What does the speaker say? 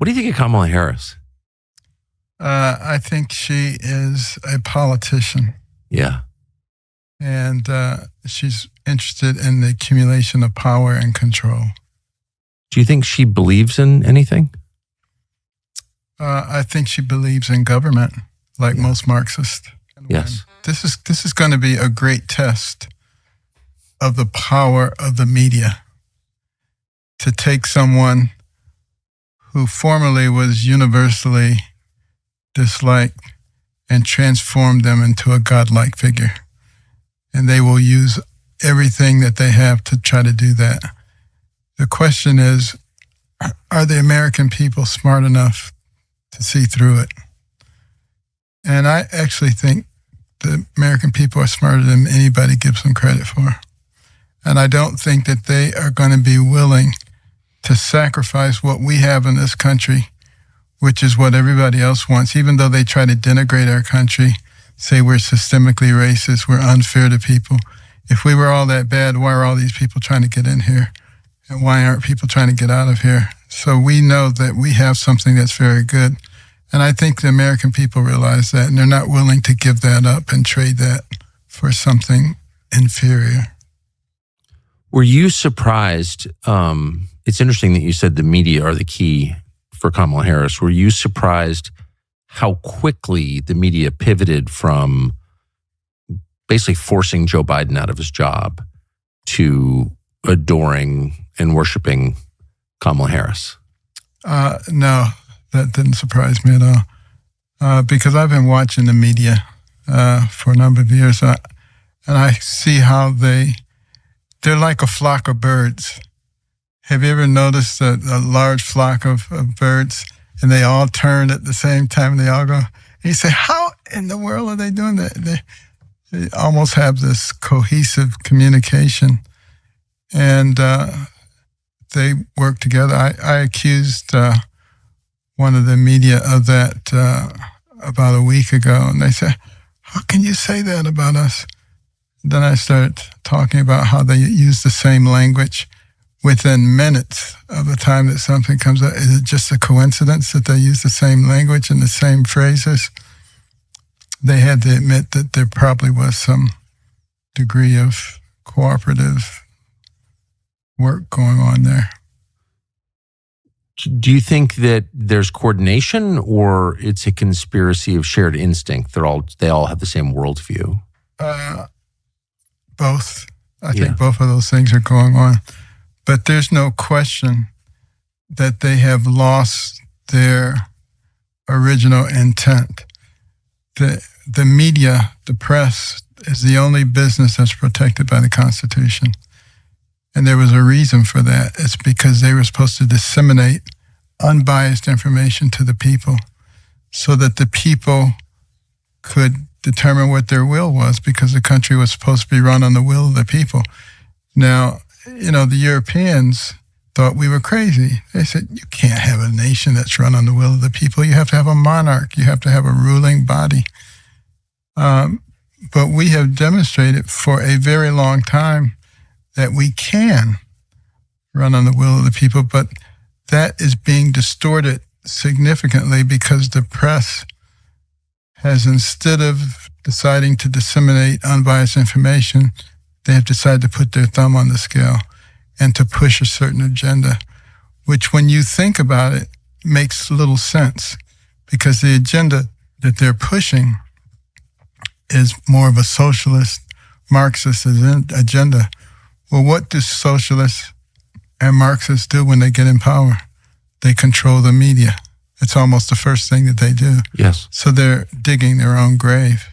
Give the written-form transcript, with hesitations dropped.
What do you think of Kamala Harris? I think she is a politician. Yeah. And she's interested in the accumulation of power and control. Do you think she believes in anything? I think she believes in government, like most Marxists. Yes. This is going to be a great test of the power of the media to take someone who formerly was universally disliked and transform them into a godlike figure. And they will use everything that they have to try to do that. The question is, are the American people smart enough to see through it? And I actually think the American people are smarter than anybody gives them credit for. And I don't think that they are going to be willing to sacrifice what we have in this country, which is what everybody else wants, even though they try to denigrate our country, say we're systemically racist, we're unfair to people. If we were all that bad, why are all these people trying to get in here? And why aren't people trying to get out of here? So we know that we have something that's very good. And I think the American people realize that, and they're not willing to give that up and trade that for something inferior. Were you surprised? It's interesting that you said the media are the key for Kamala Harris. Were you surprised how quickly the media pivoted from basically forcing Joe Biden out of his job to adoring and worshiping Kamala Harris? No, that didn't surprise me at all. Because I've been watching the media for a number of years, and I see how they're like a flock of birds. Have you ever noticed a large flock of birds, and they all turn at the same time, and they all go, and you say, how in the world are they doing that? They almost have this cohesive communication, and they work together. I accused one of the media of that about a week ago, and they said, how can you say that about us? Then I started talking about how they use the same language within minutes of the time that something comes up. Is it just a coincidence that they use the same language and the same phrases? They had to admit that there probably was some degree of cooperative work going on there. Do you think that there's coordination, or it's a conspiracy of shared instinct? They all have the same worldview. Both. I think both of those things are going on. But there's no question that they have lost their original intent. The media, the press, is the only business that's protected by the Constitution. And there was a reason for that. It's because they were supposed to disseminate unbiased information to the people so that the people could determine what their will was, because the country was supposed to be run on the will of the people. Now, the Europeans thought we were crazy. They said, you can't have a nation that's run on the will of the people. You have to have a monarch. You have to have a ruling body. But we have demonstrated for a very long time that we can run on the will of the people, but that is being distorted significantly because the press has, instead of deciding to disseminate unbiased information, they have decided to put their thumb on the scale and to push a certain agenda, which when you think about it, makes little sense, because the agenda that they're pushing is more of a socialist, Marxist agenda. Well, what do socialists and Marxists do when they get in power? They control the media. It's almost the first thing that they do. Yes. So they're digging their own grave.